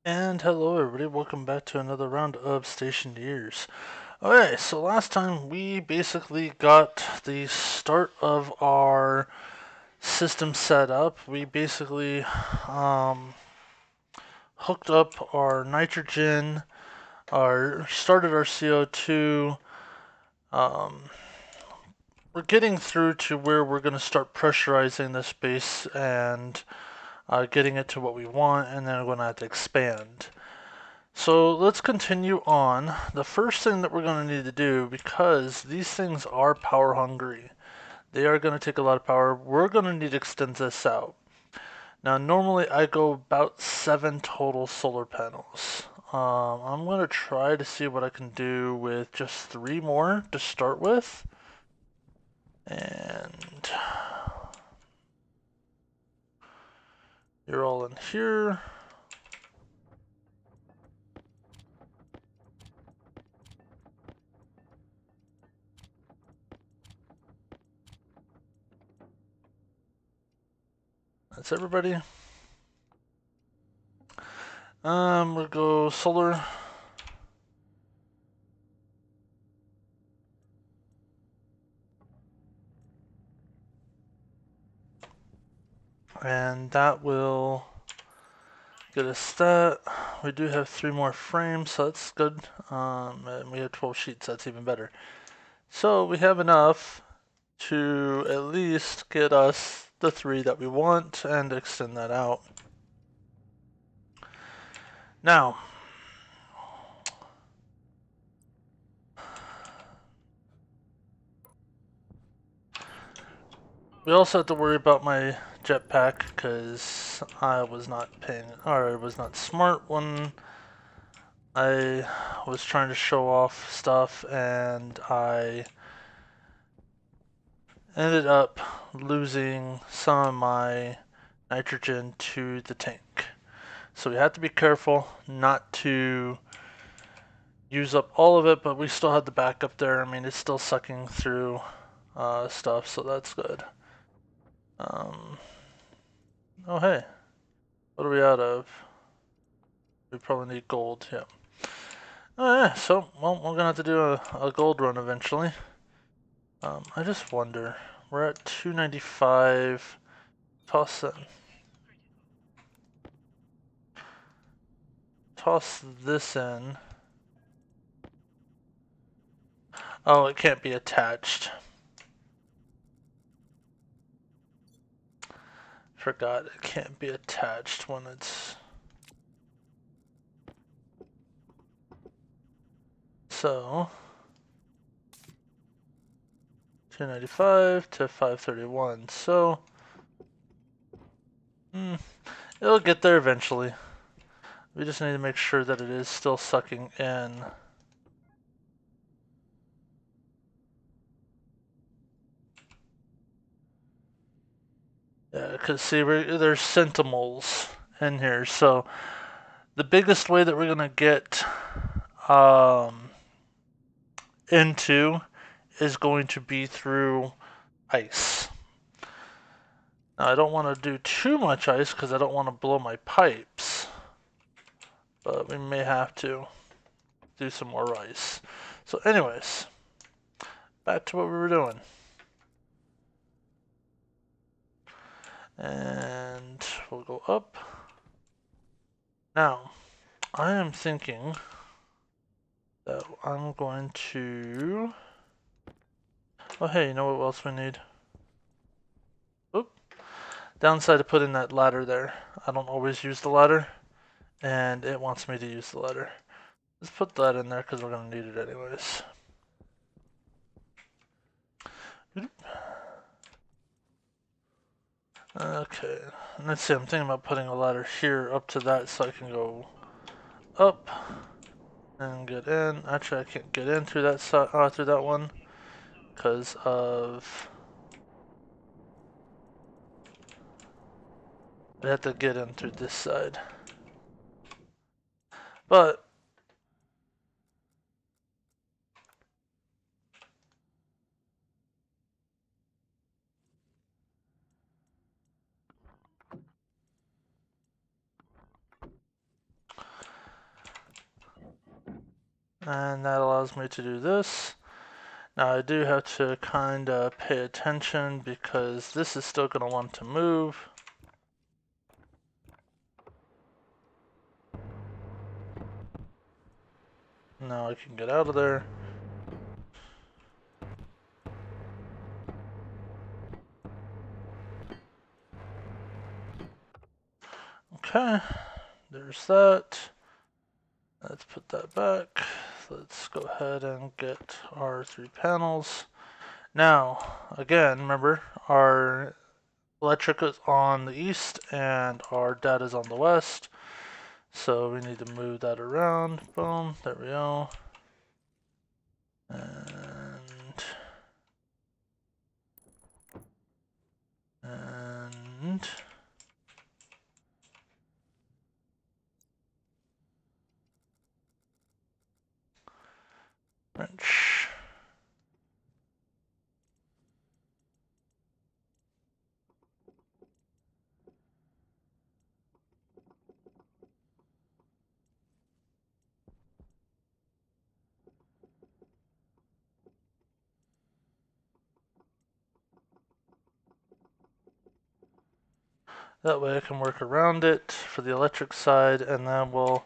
And hello everybody, welcome back to another round of Stationeers. Okay, so last time we basically got the start of our system set up. We basically hooked up our nitrogen, started our CO2. Um, we're getting through to where we're going to start pressurizing this base and getting it to what we want, and then we're going to have to expand. So let's continue on. The first thing that we're going to need to do, because these things are power hungry, they are going to take a lot of power, we're going to need to extend this out. Now normally I go about 7 total solar panels. I'm going to try to see what I can do with just 3 more to start with. And you're all in here. That's everybody. We'll go solar. And that will get us that. We do have 3 more frames, so that's good. And we have 12 sheets, that's even better. So we have enough to at least get us the 3 that we want and extend that out. Now, we also have to worry about my jetpack because I was not smart when I was trying to show off stuff, and I ended up losing some of my nitrogen to the tank. So we have to be careful not to use up all of it, but we still have the backup there. I mean, it's still sucking through stuff, so that's good. Oh hey, what are we out of? We probably need gold, yeah. Oh yeah, so, well, we're gonna have to do a gold run eventually. I just wonder, we're at 295, toss in. Toss this in. Oh, it can't be attached. Forgot, it can't be attached when it's... So... 295 to 531, so... it'll get there eventually. We just need to make sure that it is still sucking in. Yeah, because see, there's sentinels in here, so the biggest way that we're gonna get into is going to be through ice. Now I don't want to do too much ice because I don't want to blow my pipes, but we may have to do some more ice. So anyways, back to what we were doing. And we'll go up. Now, I am thinking that I'm going to... Oh hey, you know what else we need? Oop. Downside to putting that ladder there. I don't always use the ladder, and it wants me to use the ladder. Let's put that in there because we're going to need it anyways. Okay, let's see, I'm thinking about putting a ladder here up to that so I can go up and get in. Actually, I can't get in through that through that one because of... I have to get in through this side. But and that allows me to do this. Now I do have to kind of pay attention because this is still going to want to move. Now I can get out of there. Okay, there's that. Let's put that back. Let's go ahead and get our 3 panels. Now, again, remember, our electric is on the east and our data is on the west. So we need to move that around. Boom, there we go. And wrench. That way I can work around it for the electric side, and then we'll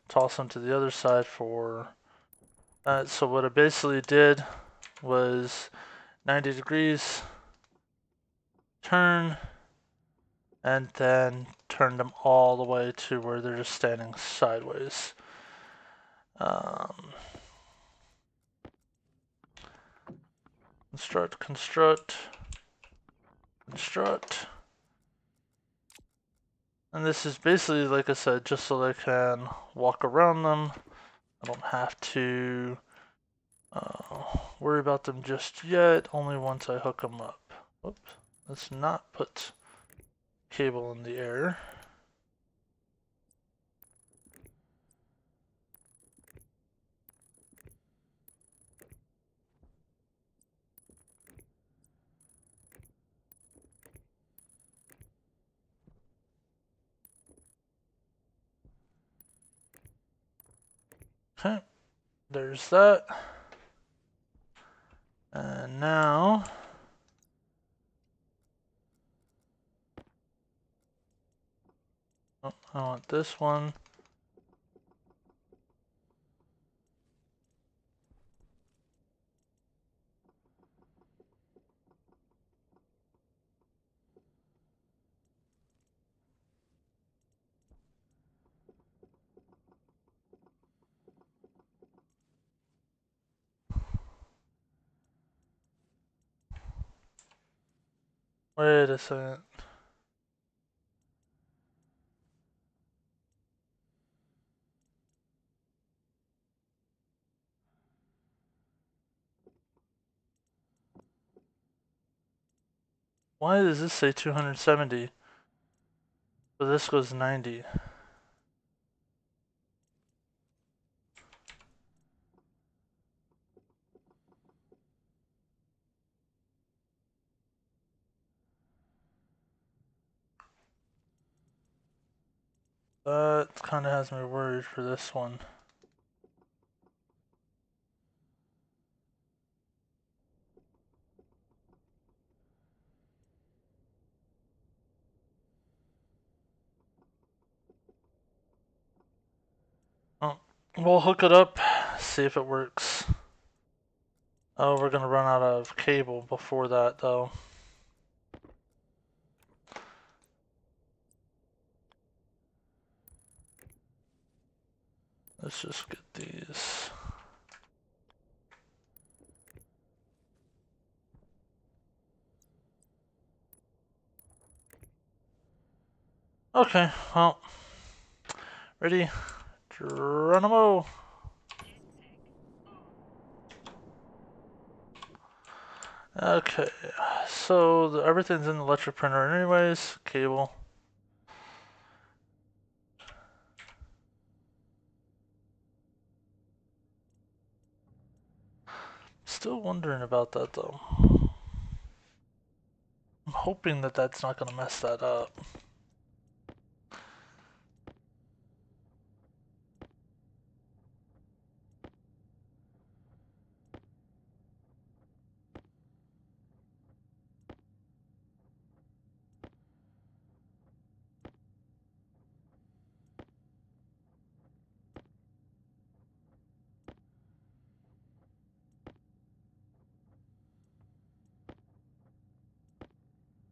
toss them to the other side for that. So what I basically did was 90 degrees, turn, and then turn them all the way to where they're just standing sideways. Construct, construct, construct. And this is basically, like I said, just so I can walk around them. I don't have to worry about them just yet, only once I hook them up. Oops, let's not put cable in the air. Okay, there's that. And now oh, I want this one. Wait a second. Why does this say 270? But this goes 90. That kind of has me worried for this one. Oh, we'll hook it up, see if it works. Oh, we're gonna run out of cable before that though. Let's just get these. Okay, well, ready? Geronimo! Okay, so everything's in the electric printer anyways, cable. Still wondering about that though. I'm hoping that that's not gonna mess that up.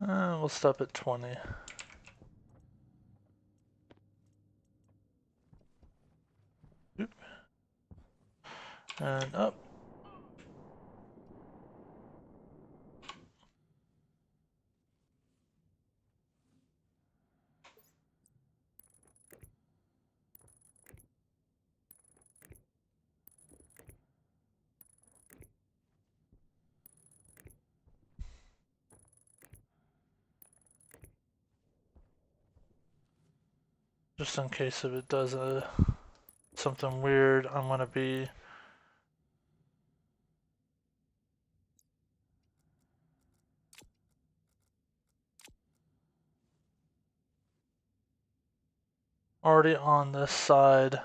We'll stop at 20. Oop. And up. Just in case if it does something weird, I'm gonna be already on this side.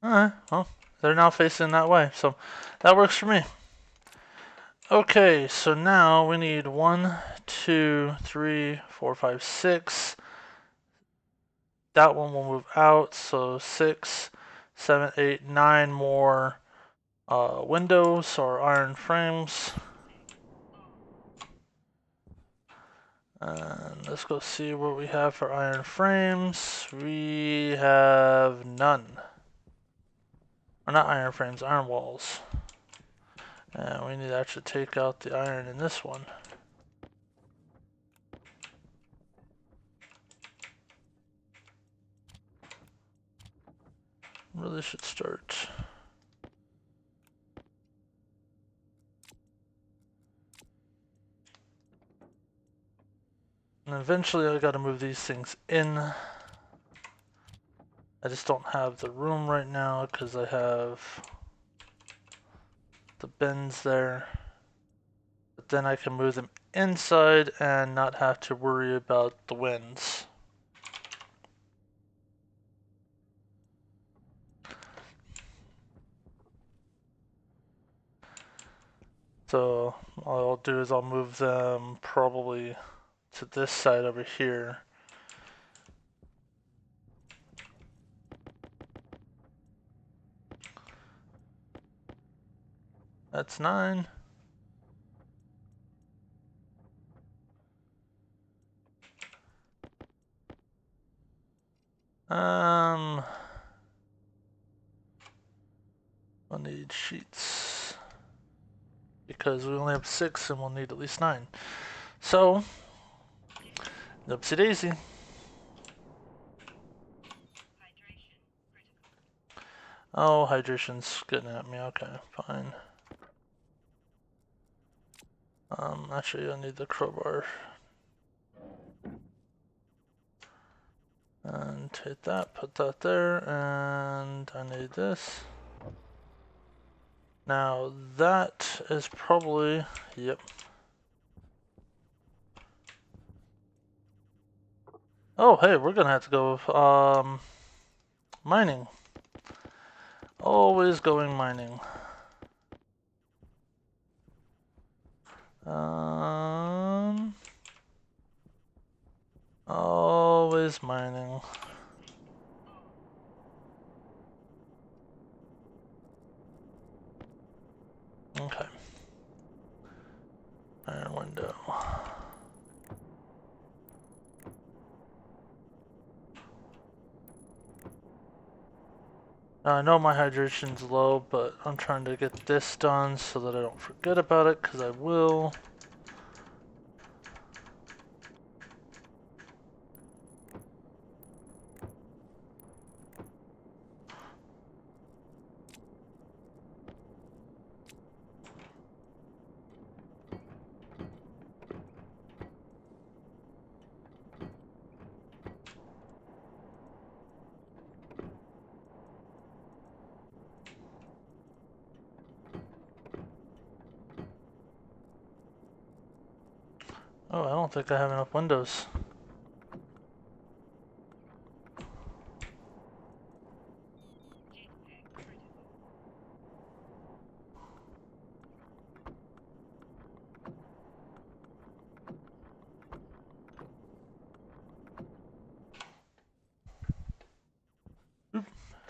Alright, well, they're now facing that way, so that works for me. Okay, so now we need 1, 2, 3, 4, 5, 6. That one will move out, so 6, 7, 8, 9 more windows or iron frames. And let's go see what we have for iron frames. We have none. Or not iron frames, iron walls. And we need to actually take out the iron in this one. Really should start. And eventually I gotta move these things in. I just don't have the room right now because I have the bins there. But then I can move them inside and not have to worry about the winds. So all I'll do is I'll move them probably to this side over here. That's 9. I'll need sheets because we only have 6 and we'll need at least 9. So, oopsie daisy. Oh, hydration's getting at me. Okay, fine. Actually, I need the crowbar. And hit that, put that there, and I need this. Now, that is probably, yep. Oh, hey, we're gonna have to go, mining. Always going mining. Always mining. Okay. Iron window. Now, I know my hydration's low, but I'm trying to get this done so that I don't forget about it, because I will. Oh, I don't think I have enough windows.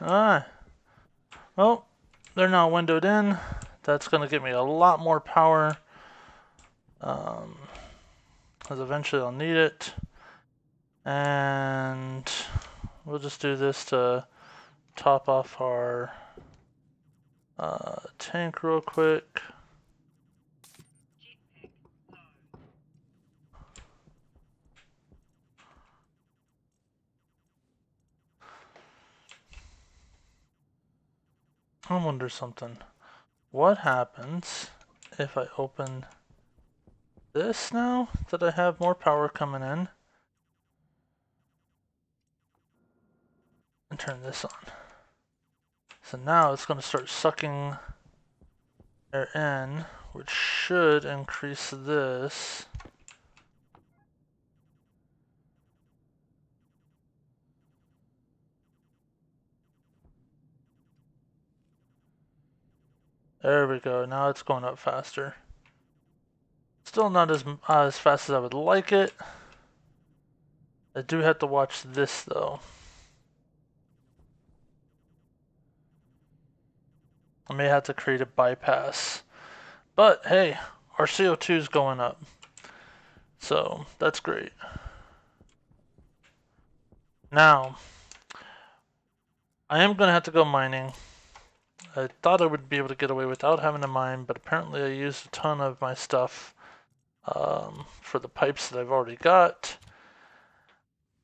Ah. Oh, they're now windowed in. That's going to give me a lot more power. Because eventually I'll need it. And we'll just do this to top off our tank real quick. I wonder something. What happens if I open this now that I have more power coming in and turn this on? So now it's going to start sucking air in, which should increase this. There we go. Now it's going up faster. Still not as fast as I would like it. I do have to watch this though. I may have to create a bypass. But hey, our CO2 is going up. So that's great. Now, I am going to have to go mining. I thought I would be able to get away without having to mine, but apparently I used a ton of my stuff for the pipes that I've already got.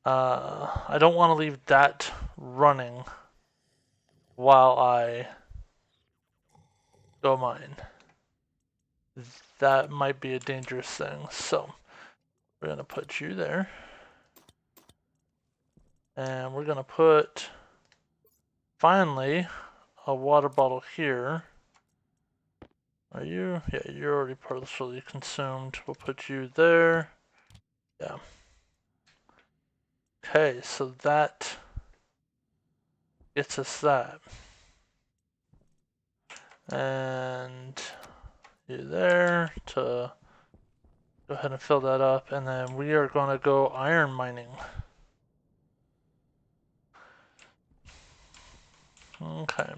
I don't want to leave that running while I go mine. That might be a dangerous thing. So we're going to put you there. And we're going to put, finally, a water bottle here. Are you? Yeah, you're already partially consumed. We'll put you there. Yeah. Okay, so that gets us that. And you there to go ahead and fill that up. And then we are going to go iron mining. Okay.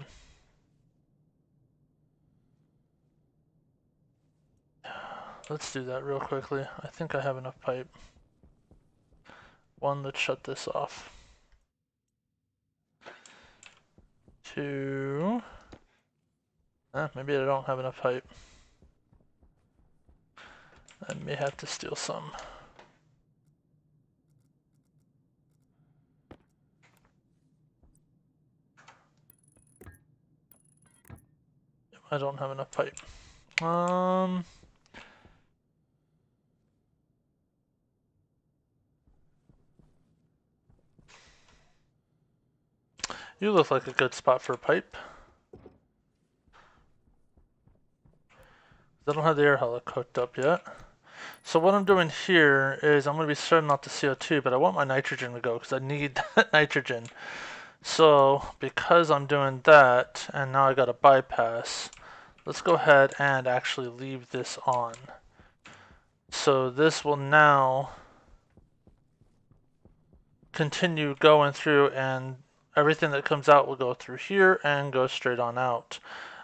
Let's do that real quickly. I think I have enough pipe. One, let's shut this off. Two. Maybe I don't have enough pipe. I may have to steal some. I don't have enough pipe. You look like a good spot for a pipe. I don't have the air helic hooked up yet. So what I'm doing here is I'm going to be starting off the CO2, but I want my nitrogen to go because I need that nitrogen. So because I'm doing that, and now I got a bypass, let's go ahead and actually leave this on. So this will now continue going through, and everything that comes out will go through here and go straight on out.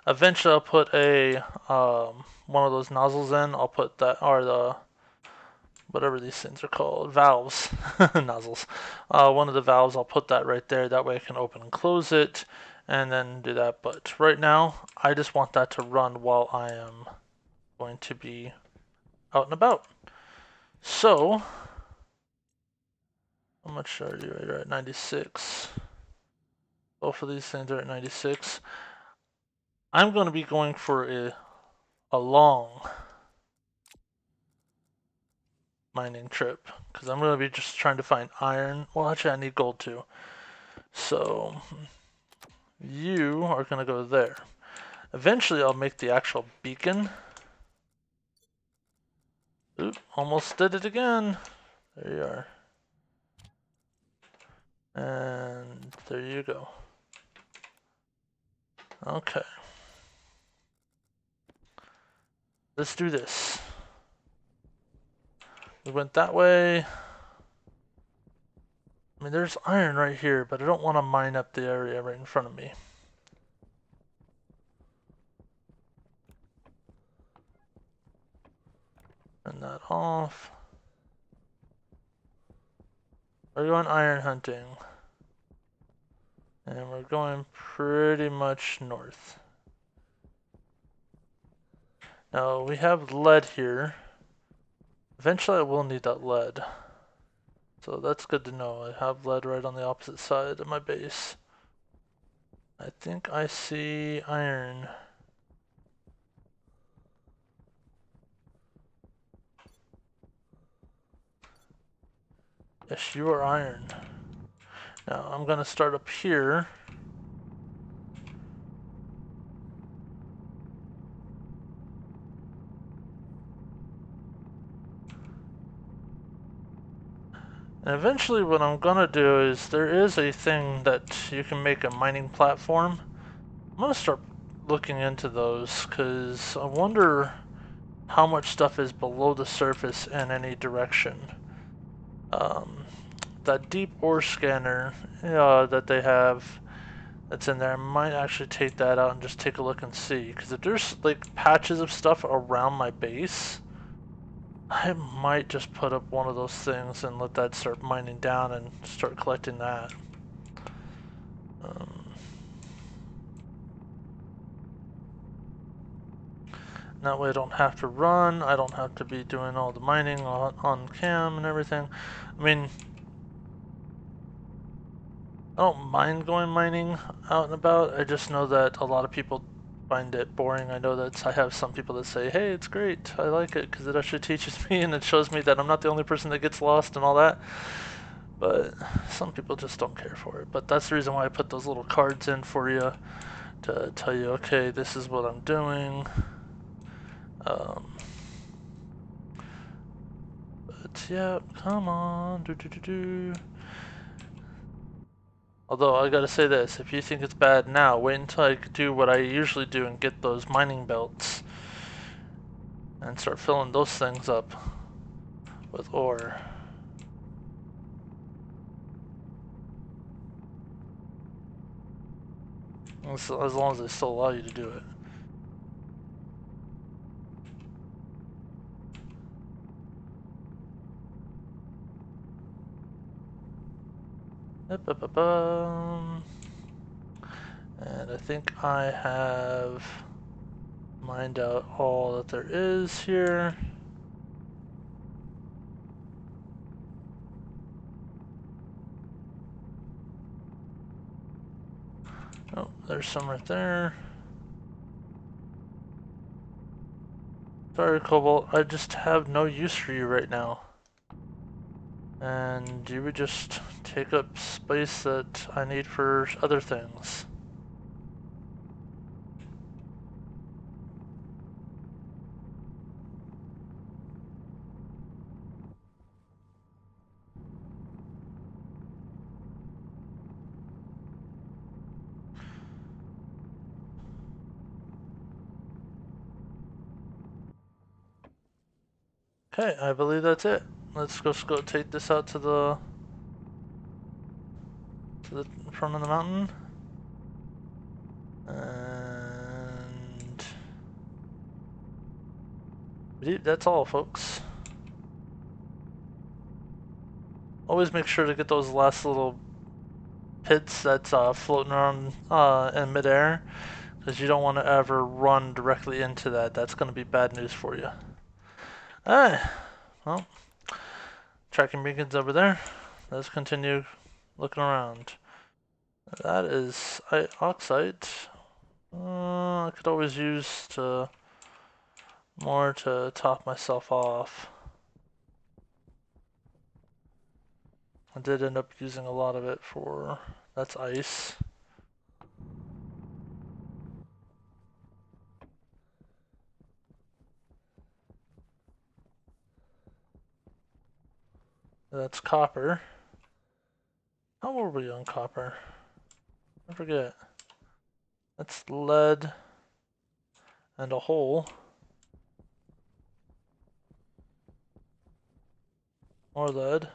Eventually I'll put a one of those nozzles in. I'll put that, or the whatever these things are called, valves, nozzles. One of the valves, I'll put that right there. That way I can open and close it and then do that. But right now, I just want that to run while I am going to be out and about. So, how much are you? You're at 96. Both of these things are at 96. I'm going to be going for a long mining trip because I'm going to be just trying to find iron. Well, actually, I need gold too. So, you are going to go there. Eventually, I'll make the actual beacon. Oop, almost did it again. There you are. And there you go. Okay. Let's do this. We went that way. Let mean, there's iron right here, but I don't want to mine up the area right in front of me. Turn that off. We're going iron hunting. And we're going pretty much north. Now, we have lead here. Eventually I will need that lead. So that's good to know. I have lead right on the opposite side of my base. I think I see iron. Yes, you are iron. Now I'm gonna start up here. And eventually what I'm gonna do is there is a thing that you can make a mining platform. I'm gonna start looking into those because I wonder how much stuff is below the surface in any direction. That deep ore scanner that they have that's in there, I might actually take that out and just take a look and see. Because if there's like patches of stuff around my base, I might just put up one of those things and let that start mining down and start collecting that. That way I don't have to run, I don't have to be doing all the mining on cam and everything. I mean, I don't mind going mining out and about, I just know that a lot of people find it boring. I know that I have some people that say, hey, it's great, I like it, because it actually teaches me and it shows me that I'm not the only person that gets lost and all that. But some people just don't care for it. But that's the reason why I put those little cards in for you to tell you, okay, this is what I'm doing. But yeah, come on, do. Although I gotta say this, if you think it's bad now, wait until I do what I usually do and get those mining belts and start filling those things up with ore. As long as they still allow you to do it. And I think I have mined out all that there is here. Oh, there's some right there. Sorry, Cobalt, I just have no use for you right now. And you would just take up space that I need for other things. Okay, I believe that's it. Let's just go take this out to the front of the mountain. And that's all, folks. Always make sure to get those last little pits that's floating around in midair, because you don't want to ever run directly into that. That's going to be bad news for you. Alright, well, tracking beacons over there. Let's continue looking around. That is oxide. I could always use more to top myself off. I did end up using a lot of it for, that's ice. That's copper. How were we on copper? I forget. That's lead and a hole. More lead.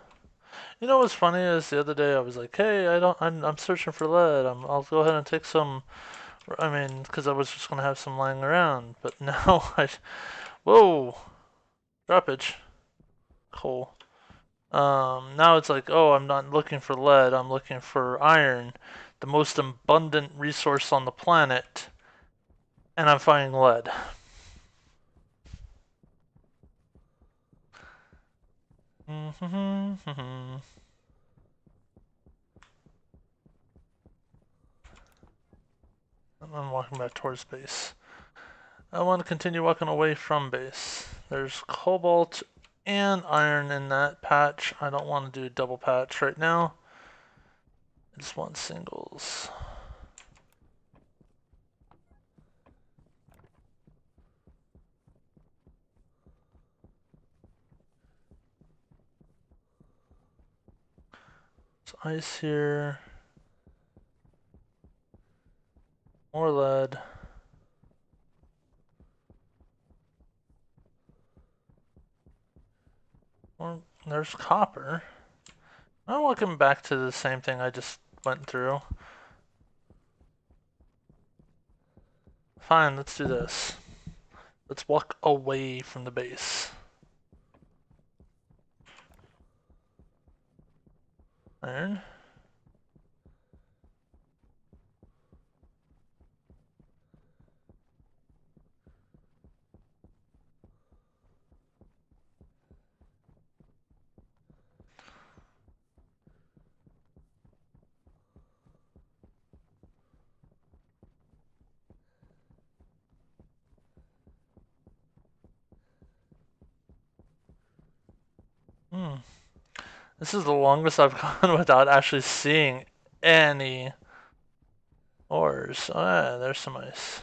You know what's funny is the other day I was like, hey, I'm searching for lead. I'll go ahead and take some. I mean, because I was just gonna have some lying around, but now whoa, droppage, coal. Now it's like, oh, I'm not looking for lead. I'm looking for iron, the most abundant resource on the planet, and I'm finding lead. I'm walking back towards base. I want to continue walking away from base. There's cobalt and iron in that patch. I don't want to do double patch right now. I just want singles. There's ice here. More lead. There's copper. I'm looking back to the same thing I just went through. Fine, let's do this. Let's walk away from the base. Iron. This is the longest I've gone without actually seeing any ores. Oh yeah, there's some ice.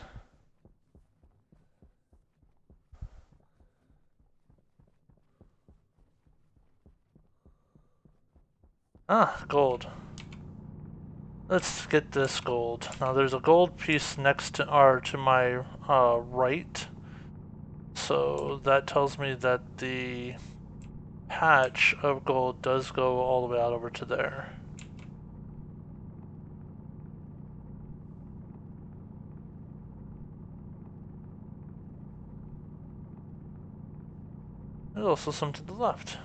Ah, gold. Let's get this gold. Now there's a gold piece next to my right. So that tells me that the patch of gold does go all the way out over to there. There's also some to the left.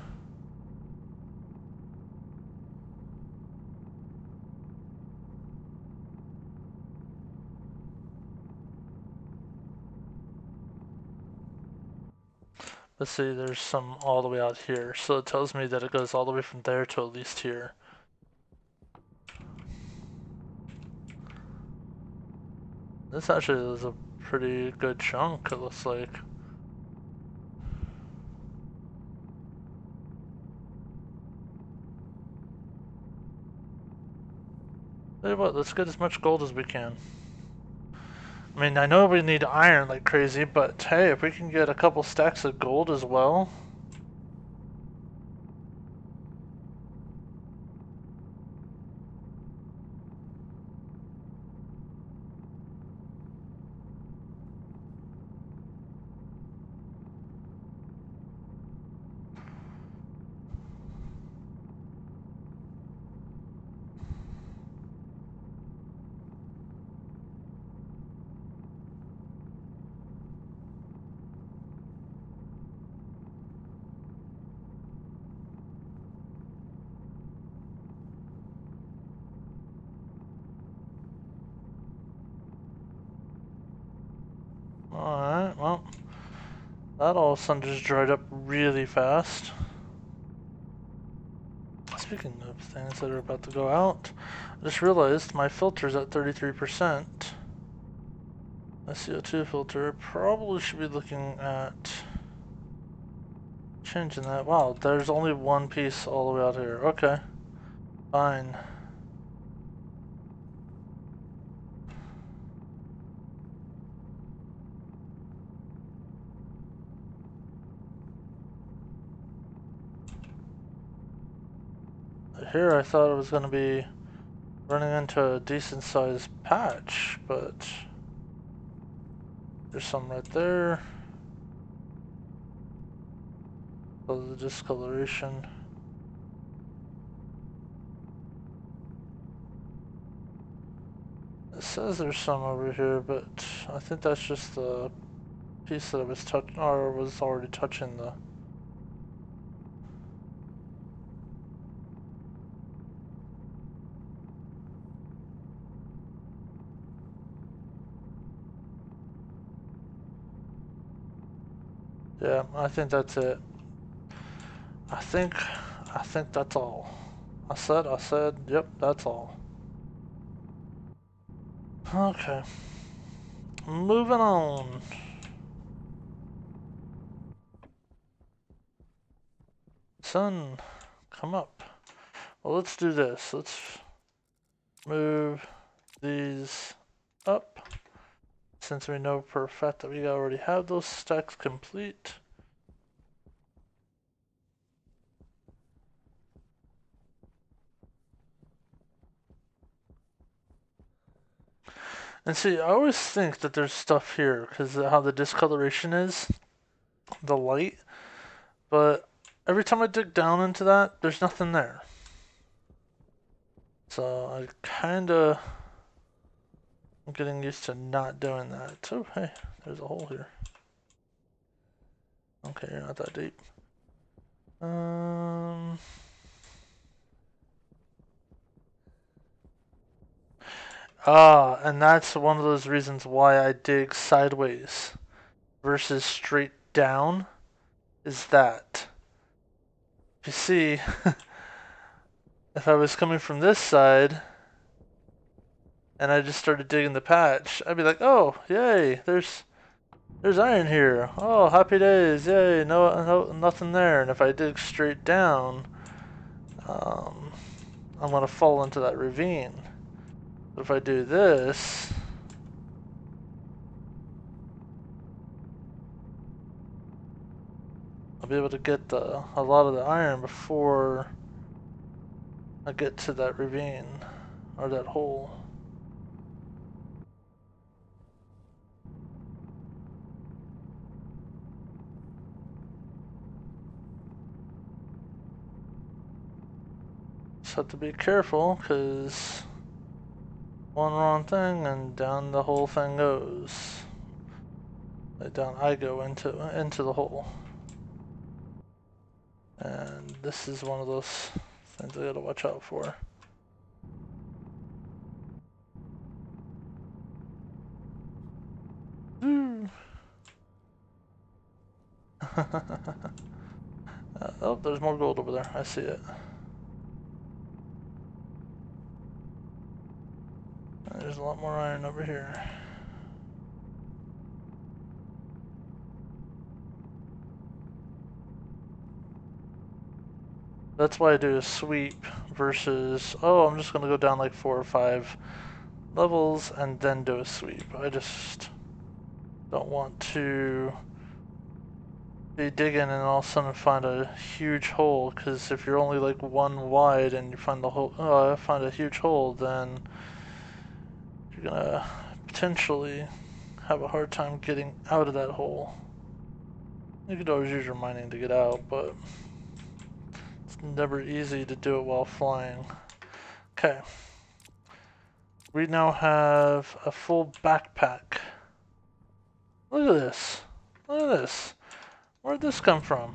Let's see, there's some all the way out here. So it tells me that it goes all the way from there to at least here. This actually is a pretty good chunk, it looks like. Tell you what, let's get as much gold as we can. I mean, I know we need iron like crazy, but hey, if we can get a couple stacks of gold as well. Alright, well, that all of a sudden just dried up really fast. Speaking of things that are about to go out, I just realized my filter's at 33%. My CO2 filter probably should be looking at changing that. Wow, there's only one piece all the way out here. Okay, fine. Here I thought it was going to be running into a decent sized patch, but there's some right there. So the discoloration. It says there's some over here, but I think that's just the piece that I was touching, or was already touching the... Yeah, I think that's it. I think that's all. I said, yep, that's all. Okay. Moving on. Sun, come up. Well, let's do this. Let's move these up. Since we know for a fact that we already have those stacks complete. And see, I always think that there's stuff here because how the discoloration is, the light. But every time I dig down into that, there's nothing there. So I kinda am getting used to not doing that. Oh, hey, there's a hole here. Okay, you're not that deep. And that's one of those reasons why I dig sideways versus straight down, is that. You see, if I was coming from this side and I just started digging the patch, I'd be like, oh, yay, there's iron here. Oh, happy days, yay, no, nothing there. And if I dig straight down, I'm gonna fall into that ravine. But if I do this, I'll be able to get a lot of the iron before I get to that ravine, or that hole. Just have to be careful, because one wrong thing and down the whole thing goes. Like down I go into the hole. And this is one of those things I gotta watch out for. Oh, there's more gold over there. I see it. And there's a lot more iron over here. That's why I do a sweep versus, oh, I'm just gonna go down like 4 or 5 levels and then do a sweep. I just don't want to be digging and all of a sudden find a huge hole, because if you're only like 1 wide and you find the hole, find a huge hole, then you're gonna potentially have a hard time getting out of that hole. You could always use your mining to get out, but it's never easy to do it while flying. Okay. We now have a full backpack. Look at this. Look at this. Where'd this come from?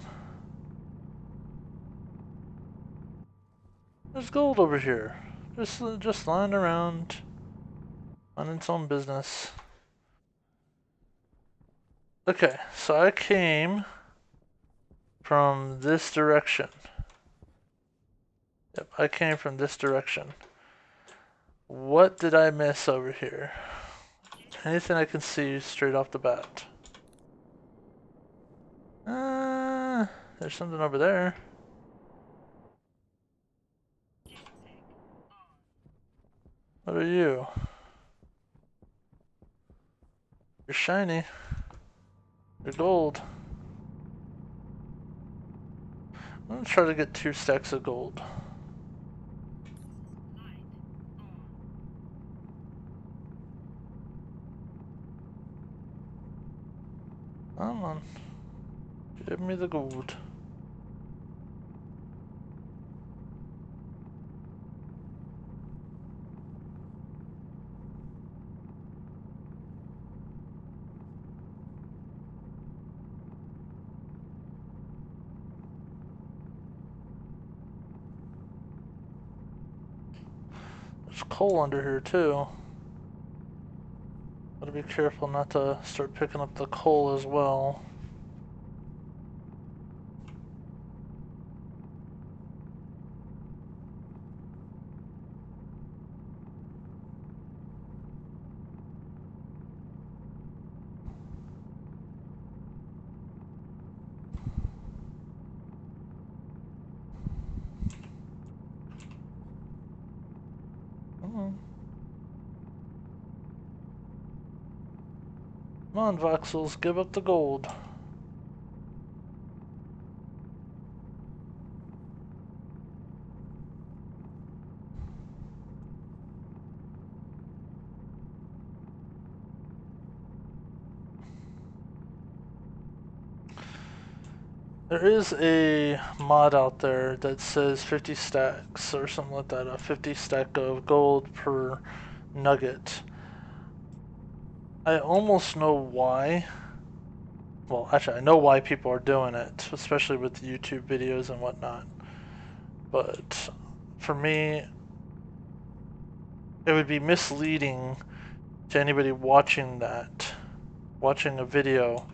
There's gold over here. Just lying around on its own business. Okay, so I came from this direction. Yep, I came from this direction. What did I miss over here? Anything I can see straight off the bat? There's something over there. What are you? You're shiny. You're gold. I'm gonna try to get 2 stacks of gold. Come on. Give me the gold. There's coal under here too. Gotta be careful not to start picking up the coal as well. Come on, voxels, give up the gold. There is a mod out there that says 50 stacks or something like that, a 50 stack of gold per nugget. I almost know why. Well, actually, I know why people are doing it, especially with YouTube videos and whatnot. But for me, it would be misleading to anybody watching that, watching a video,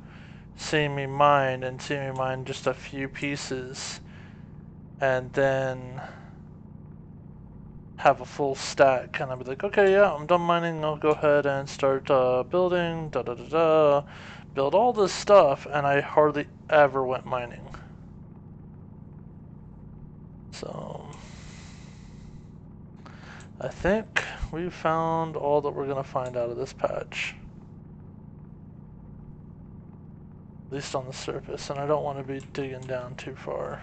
seeing me mine and seeing me mine just a few pieces, and then have a full stack, and I'd be like, okay, yeah, I'm done mining, I'll go ahead and start building, build all this stuff, and I hardly ever went mining. So, I think we've found all that we're going to find out of this patch. At least on the surface, and I don't want to be digging down too far.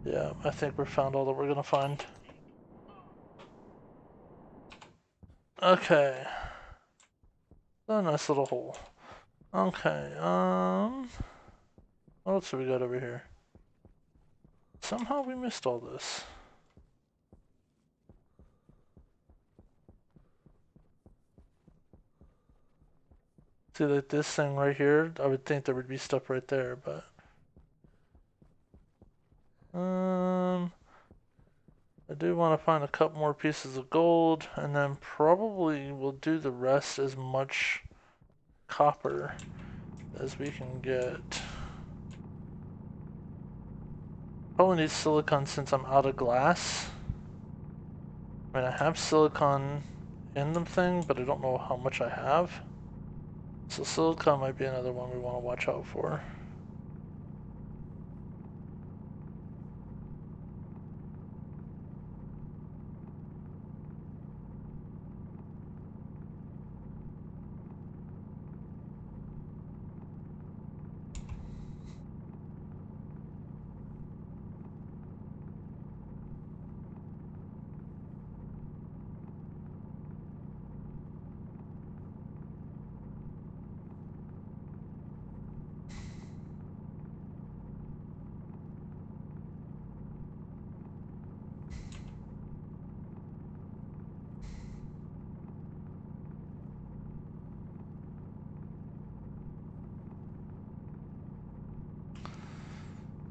Yeah, I think we've found all that we're going to find. Okay. A nice little hole. Okay, what else have we got over here? Somehow we missed all this. See, like this thing right here, I would think there would be stuff right there, but... I do want to find a couple more pieces of gold, and then probably we'll do the rest as much copper as we can get. Probably need silicon since I'm out of glass. I mean, I have silicon in the thing, but I don't know how much I have. So silicon might be another one we want to watch out for.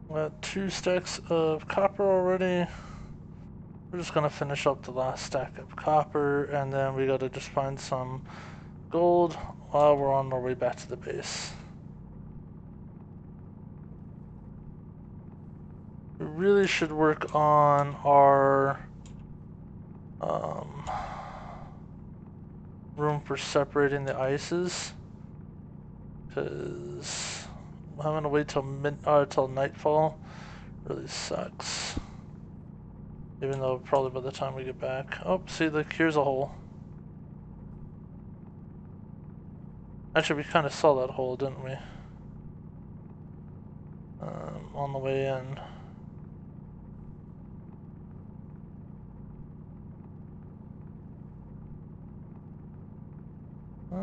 Got 2 stacks of copper already. We're just gonna finish up the last stack of copper, and then we gotta just find some gold while we're on our way back to the base. We really should work on our room for separating the ices, because having to wait till nightfall really sucks. Even though probably by the time we get back, oh, see, like here's a hole. Actually, we kind of saw that hole, didn't we? On the way in.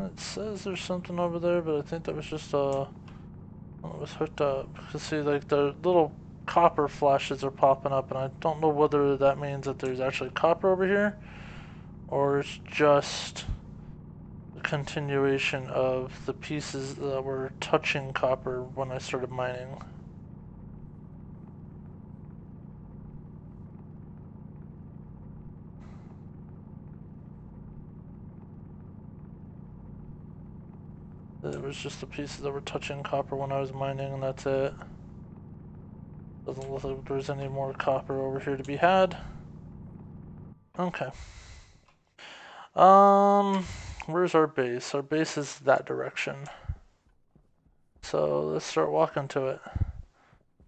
It says there's something over there, but I think that was just it was hooked up. You see, like the little copper flashes are popping up, and I don't know whether that means that there's actually copper over here, or it's just a continuation of the pieces that were touching copper when I started mining. It was just the pieces that were touching copper when I was mining, and that's it. Doesn't look like there's any more copper over here to be had. Okay. Where's our base? Our base is that direction. So let's start walking to it.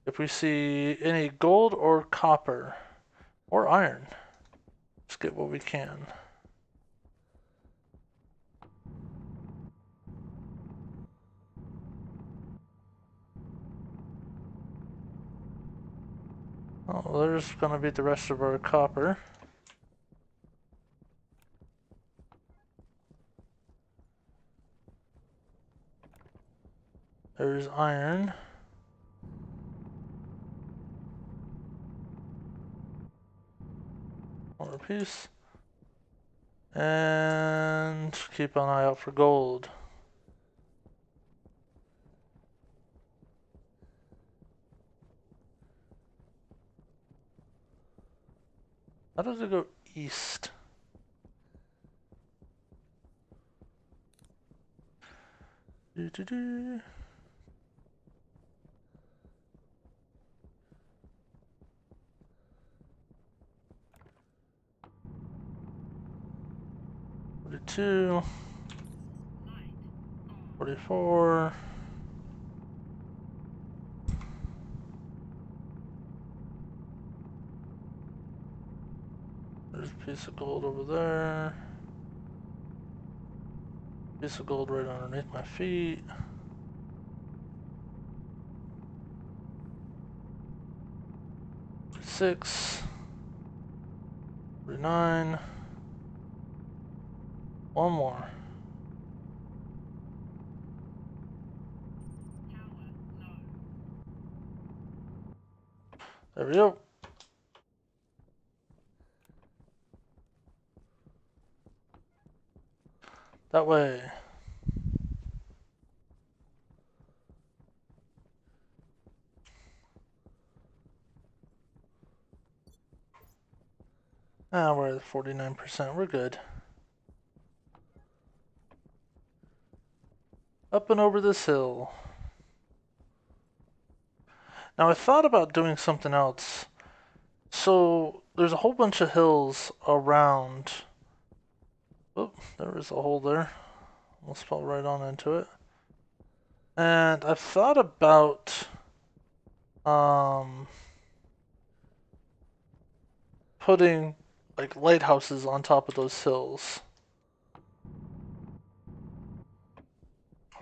If we see any gold or copper or iron, let's get what we can. Oh, there's gonna be the rest of our copper. There's iron. One more piece. And keep an eye out for gold. How does it go east? Doo -doo -doo. $42, 44. There's a piece of gold over there. Piece of gold right underneath my feet. $6, 49. One more. There we go. That way. Ah, we're at 49%. We're good. Up and over this hill. Now I thought about doing something else. So there's a whole bunch of hills around. Oh, there was a hole there. Let's fall right on into it. And I've thought about putting like lighthouses on top of those hills.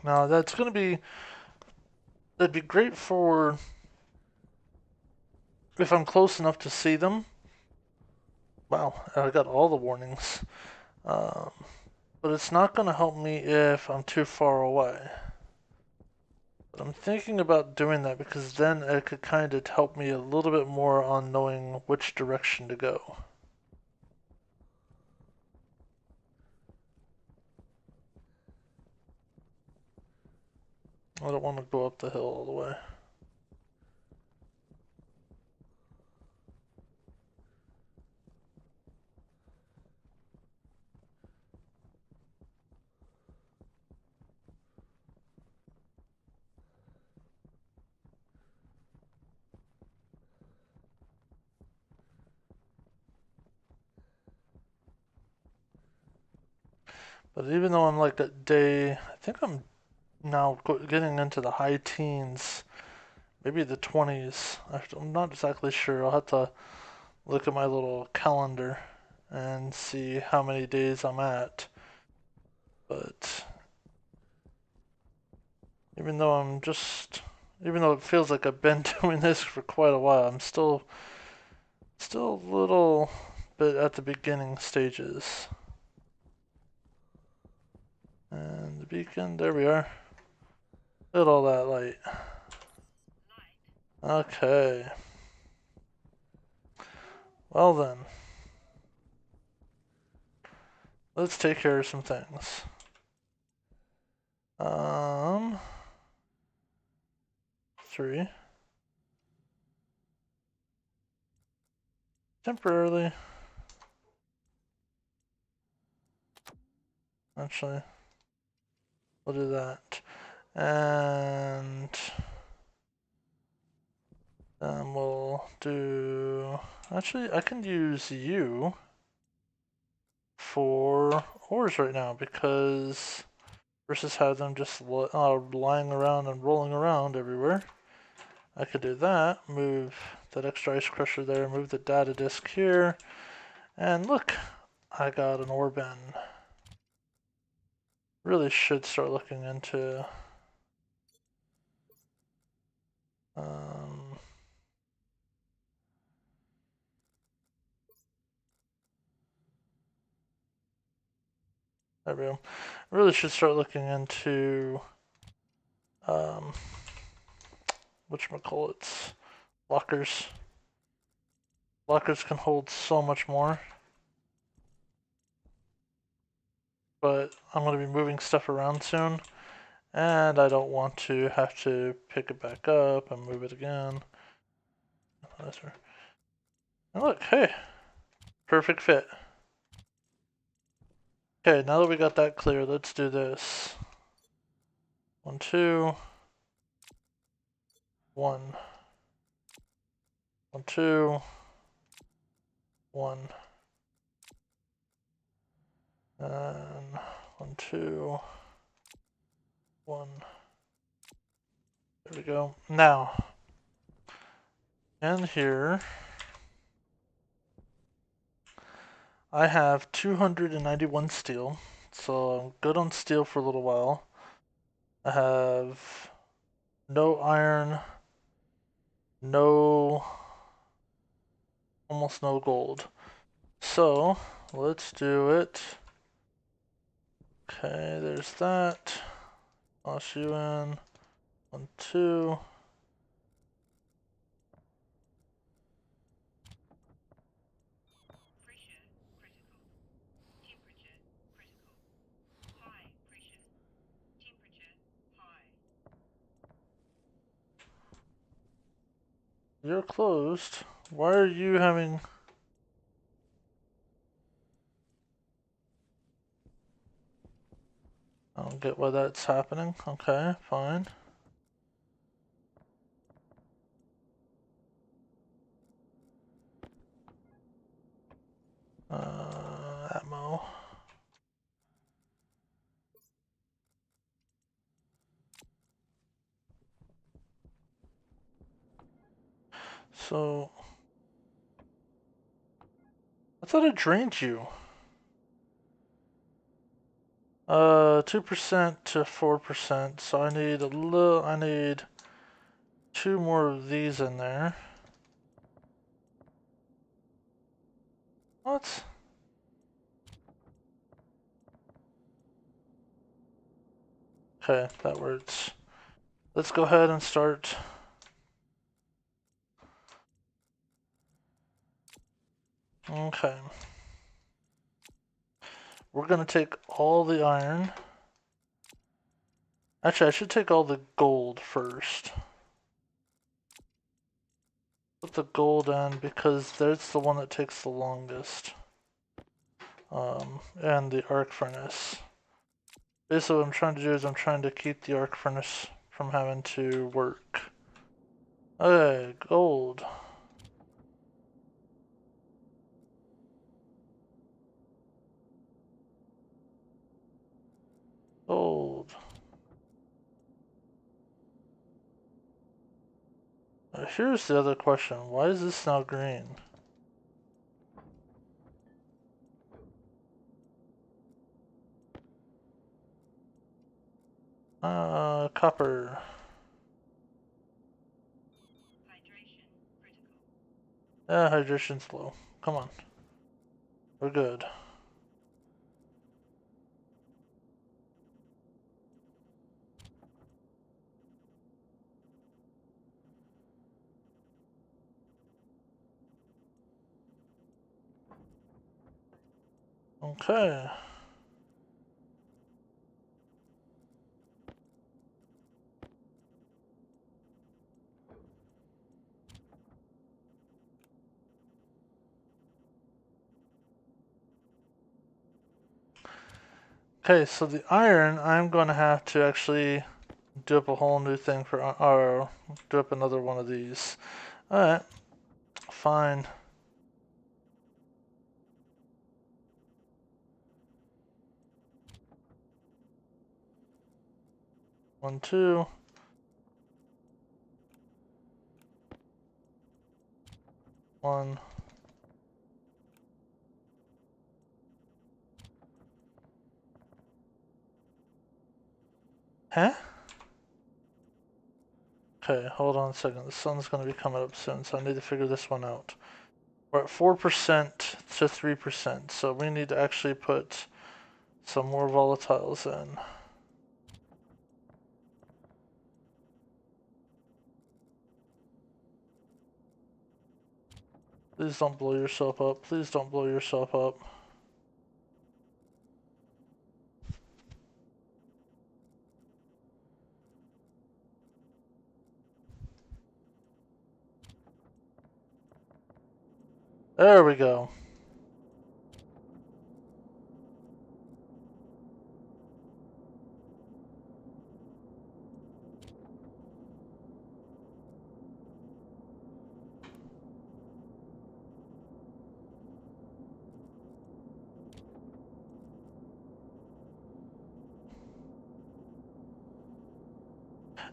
Now that'd be great for if I'm close enough to see them. Wow, I got all the warnings. Um, but it's not going to help me if I'm too far away. But I'm thinking about doing that because then it could kind of help me a little bit more on knowing which direction to go. I don't want to go up the hill all the way. But even though I'm like at day, I think I'm now getting into the high teens, maybe the 20s. I'm not exactly sure. I'll have to look at my little calendar and see how many days I'm at. But even though it feels like I've been doing this for quite a while, I'm still a little bit at the beginning stages. And the beacon, there we are. Look at all that light. Okay. Well then. Let's take care of some things. Three. Temporarily. Actually. We'll do that. And then we'll do... Actually, I can use you for ores right now because versus have them just lying around and rolling around everywhere. I could do that, move that extra ice crusher there, move the data disk here, and look, I got an ore bin. Really should start looking into there we go. Really should start looking into whatchamacallits, lockers. Lockers can hold so much more. But I'm going to be moving stuff around soon. And I don't want to have to pick it back up and move it again. And look, hey, perfect fit. Okay, now that we got that clear, let's do this. 1, 2, 1, 1, 2, 1, and 1, 2, 1. There we go. Now, and here, I have 291 steel, so I'm good on steel for a little while. I have no iron, almost no gold. So, let's do it. Okay, there's that. Toss you in. 1, 2. You're closed. Why are you having... I don't get why that's happening. Okay, fine. Ammo. So... I thought it drained you. 2% to 4%, so I need 2 more of these in there. What? Okay, that works. Let's go ahead and start. Okay. We're gonna take all the iron. Actually, I should take all the gold first. Put the gold in because that's the one that takes the longest. And the arc furnace. Basically what I'm trying to do is I'm trying to keep the arc furnace from having to work. Okay, gold. Gold. Here's the other question. Why is this now green? Copper. Yeah, hydration's low. Come on. We're good. Okay. Okay, so the iron, I'm going to have to actually do up a whole new thing for, or do up another one of these. Alright, fine. One, two. One. Huh? Okay, hold on a second. The sun's going to be coming up soon, so I need to figure this one out. We're at 4% to 3%, so we need to actually put some more volatiles in. Please don't blow yourself up. Please don't blow yourself up. There we go.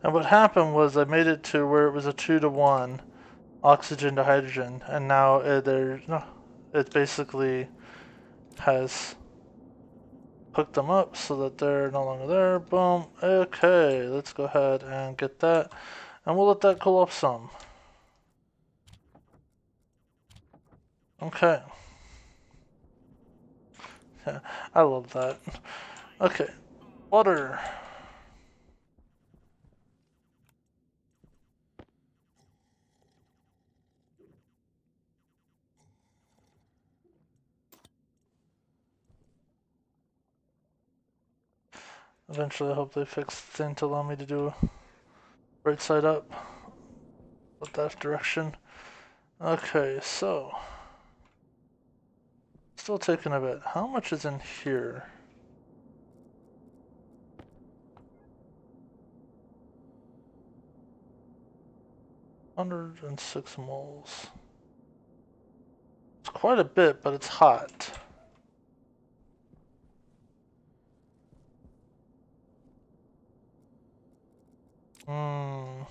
And what happened was I made it to where it was a 2-to-1 oxygen to hydrogen, and now it basically has hooked them up so that they're no longer there. Boom. Okay, let's go ahead and get that, and we'll let that cool off some. Okay. Yeah, I love that. Okay, water. Eventually, I hope they fix the thing to allow me to do right side up with that direction. Okay, so still taking a bit. How much is in here? 106 moles. It's quite a bit, but it's hot. Hmm.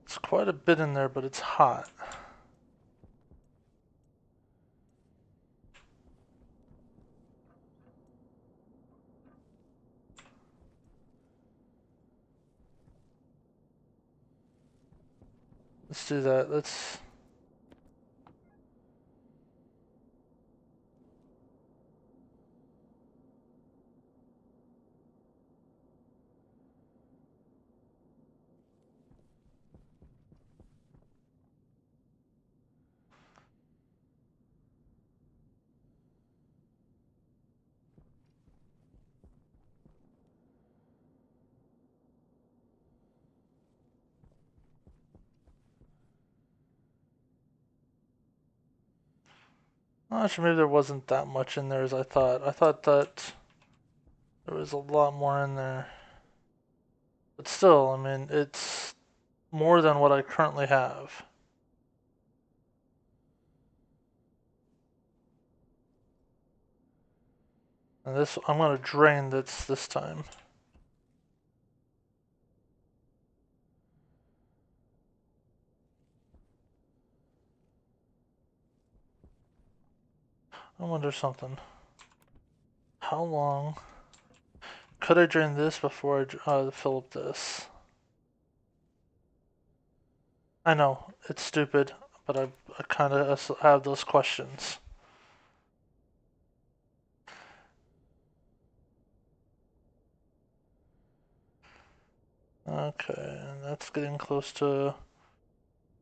It's quite a bit in there, but it's hot. Let's do that. Let's... Actually, maybe there wasn't that much in there as I thought. I thought that there was a lot more in there. But still, I mean, it's more than what I currently have. And this, I'm going to drain this time. I wonder something. How long could I drain this before I fill up this? I know, it's stupid, but I kind of have those questions. Okay, and that's getting close to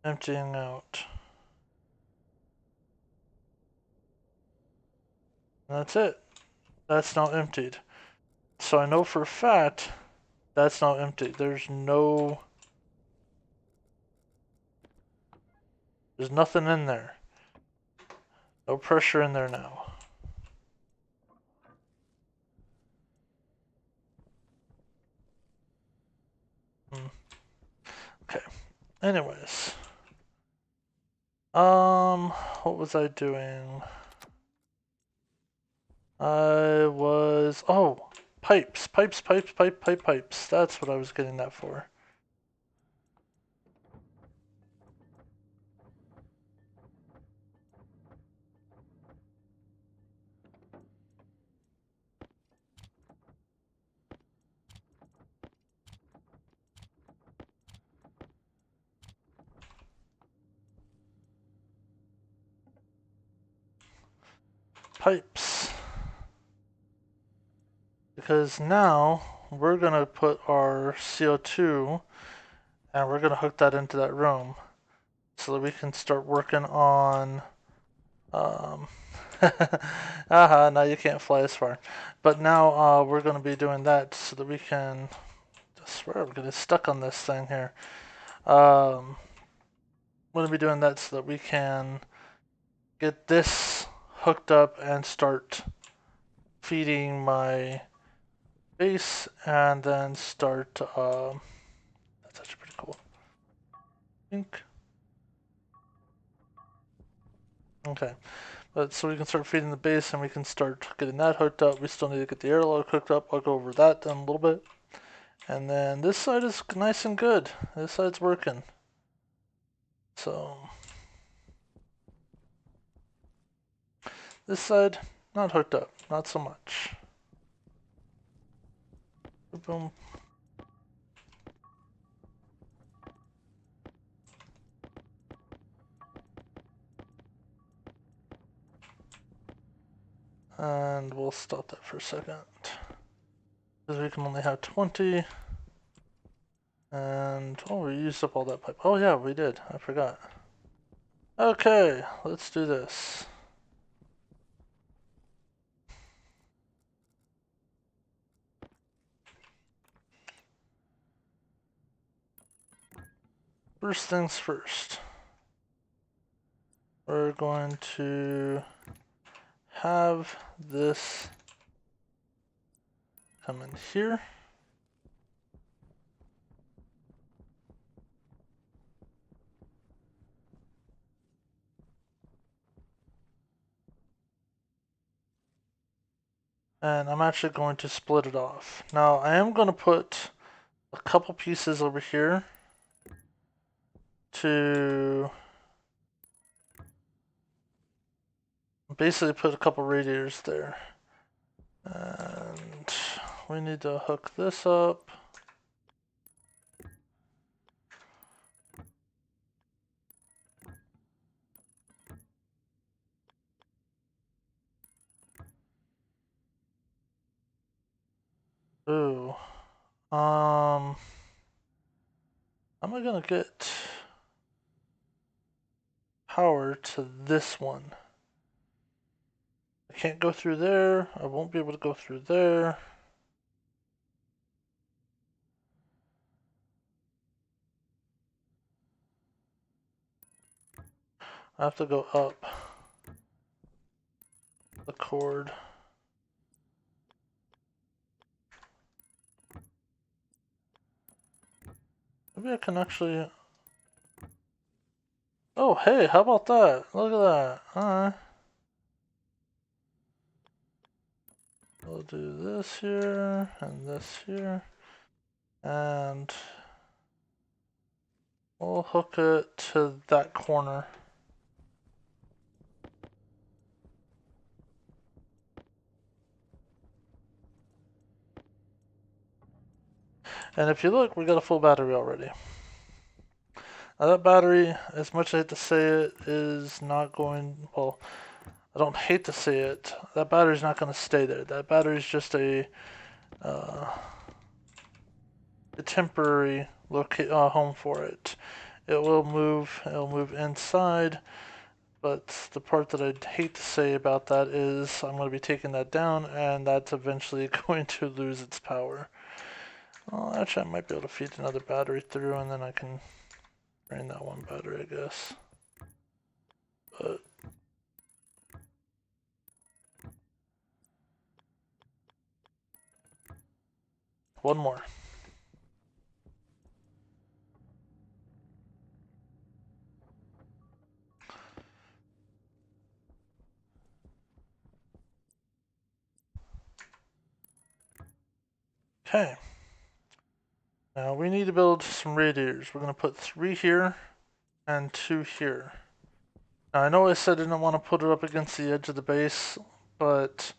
emptying out. And that's it. That's now emptied. So I know for a fact that's now empty. There's nothing in there. No pressure in there now. Okay. Anyways. What was I doing? Oh, pipes. Pipes. That's what I was getting that for. Pipes. Because now we're gonna put our CO2 and we're gonna hook that into that room so that we can start working on now you can't fly as far. But now we're gonna be doing that so that we can, I swear I'm getting stuck on this thing here. We're gonna be doing that so that we can get this hooked up and start feeding my base and then start that's actually pretty cool. Bink. Okay. But so we can start feeding the base and we can start getting that hooked up. We still need to get the airlock hooked up. I'll go over that in a little bit. And then this side is nice and good. This side's working. So this side, not hooked up. Not so much. Boom. And we'll stop that for a second. Because we can only have 20. And, oh, we used up all that pipe. Oh yeah, we did. I forgot. Okay, let's do this. First things first. We're going to have this come in here. And I'm actually going to split it off. Now I am going to put a couple pieces over here to basically put a couple radiators there. And we need to hook this up. Ooh. How am I gonna get power to this one? I can't go through there. I won't be able to go through there. I have to go up the cord. Maybe I can actually... Oh, hey, how about that? Look at that. Alright. We'll do this here, and this here. And we'll hook it to that corner. And if you look, we got a full battery already. Now that battery, as much as I hate to say it, is not going, well, I don't hate to say it, that battery's not going to stay there. That battery's just a temporary home for it. It'll move inside, but the part that I'd hate to say about that is I'm going to be taking that down, and that's eventually going to lose its power. Well, actually, I might be able to feed another battery through, and then I can drain that one battery, I guess. But one more. Okay. Now we need to build some radiators. We're going to put 3 here and 2 here. Now I know I said I didn't want to put it up against the edge of the base, but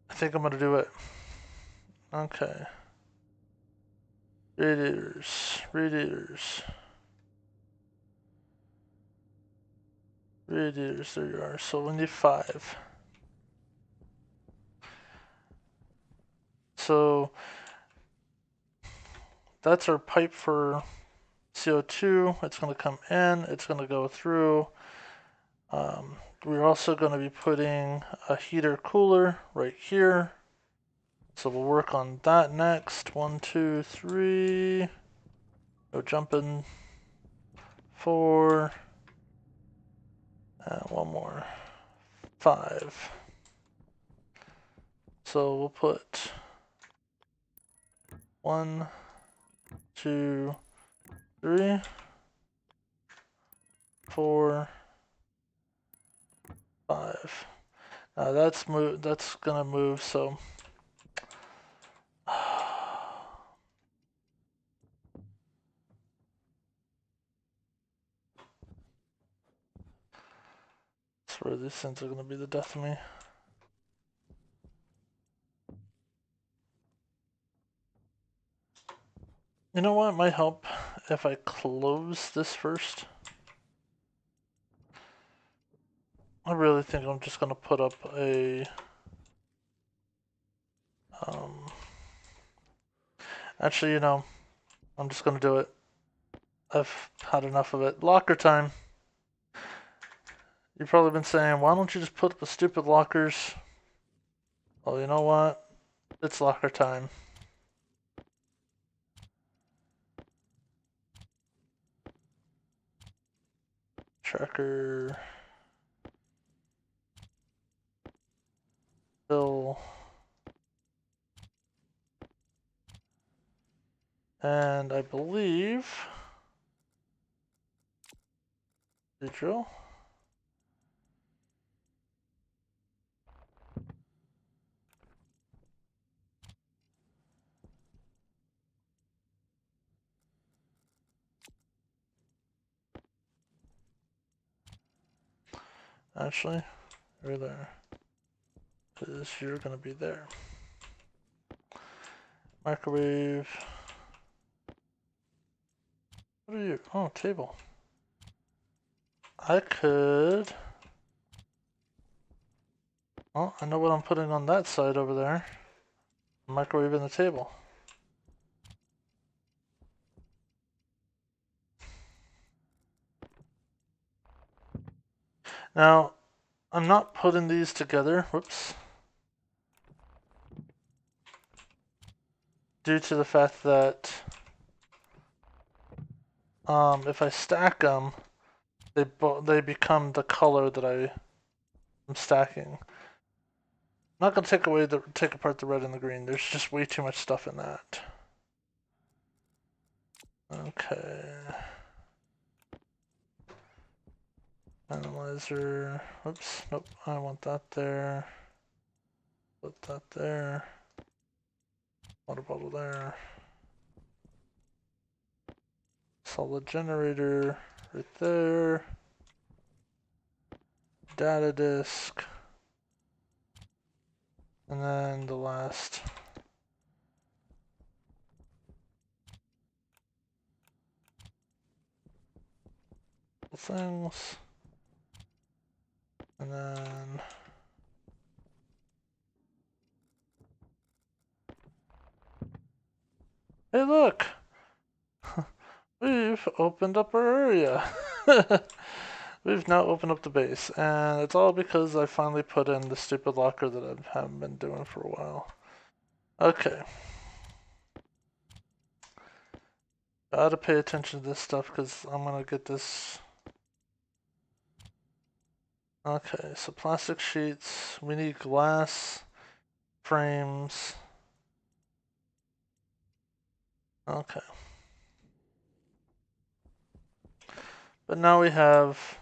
I think I'm going to do it. Okay. Radiators, radiators. Radiators, there you are. So we need 5. So that's our pipe for CO2. It's going to come in, it's going to go through. We're also going to be putting a heater cooler right here. So we'll work on that next. 1, 2, 3. Go jumping. 4. And one more. 5. So we'll put 1, 2, 3, 4, 5. Now that's gonna move, so I swear these things are gonna be the death of me. You know what? It might help if I close this first. I really think I'm just gonna put up a actually, you know, I'm just gonna do it. I've had enough of it. Locker time. You've probably been saying, why don't you just put up the stupid lockers? Well, you know what? It's locker time. Tracker. Fill. And I believe the drill. Actually, right there. Because you're gonna be there. Microwave. What are you? Oh, table. I could. Oh, I know what I'm putting on that side over there. Microwave in the table. Now, I'm not putting these together. Whoops. Due to the fact that if I stack them, they become the color that I'm stacking. I'm not gonna take apart the red and the green. There's just way too much stuff in that. Okay. Analyzer. Oops. Nope. I want that there. Put that there. Water bottle there. Solid generator right there. Data disk. And then the last. Things. And then. Hey, look! We've opened up our area. We've now opened up the base, and it's all because I finally put in the stupid locker that I haven't been doing for a while. Okay. Gotta pay attention to this stuff because I'm gonna get this. Okay, so plastic sheets. We need glass frames. Okay. But now we have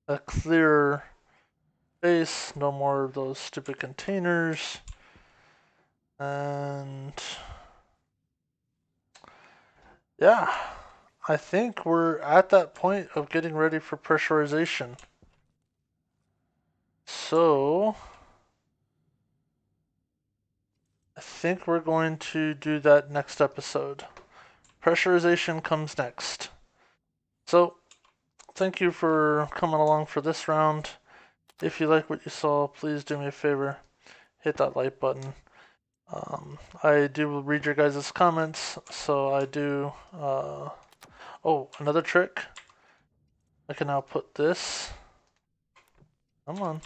a clearer base, no more of those stupid containers. And yeah, I think we're at that point of getting ready for pressurization. So I think we're going to do that next episode. Pressurization comes next. So thank you for coming along for this round. If you like what you saw, please do me a favor, hit that like button. I do read your guys' comments, so I do. Oh, another trick. I can now put this. Come on,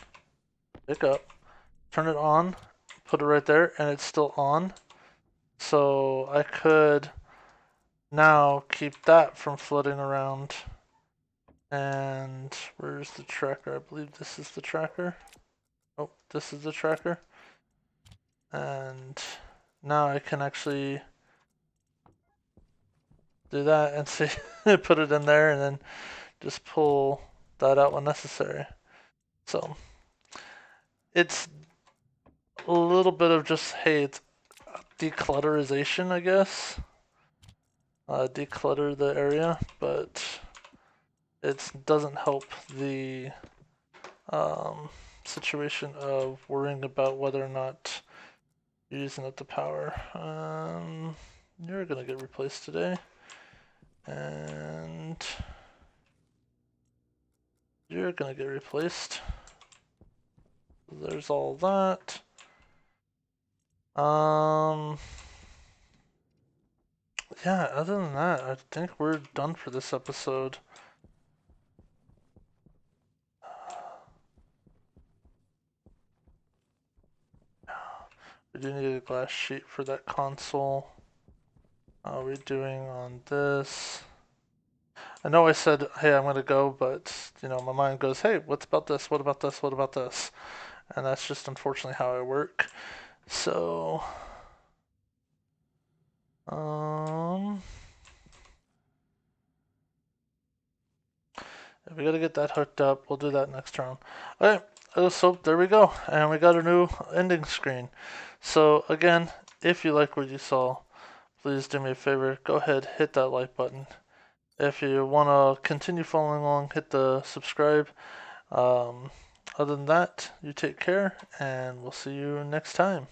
pick up. Turn it on, put it right there, and it's still on. So I could now keep that from floating around. And where's the tracker? I believe this is the tracker. Oh, this is the tracker. And now I can actually do that and see, put it in there and then just pull that out when necessary. So it's a little bit of just, hey, it's declutterization, I guess. Declutter the area, but it doesn't help the situation of worrying about whether or not you're using up the power. You're gonna get replaced today, and you're gonna get replaced. There's all that. Yeah, other than that, I think we're done for this episode. We do need a glass sheet for that console. How are we doing on this? I know I said, hey, I'm gonna go, but, you know, my mind goes, hey, what's about this? What about this? What about this? And that's just unfortunately how I work. So, if we gotta get that hooked up, we'll do that next round. Okay, so there we go. And we got a new ending screen. So again, if you like what you saw, please do me a favor, go ahead, hit that like button. If you want to continue following along, hit the subscribe. Other than that, you take care, and we'll see you next time.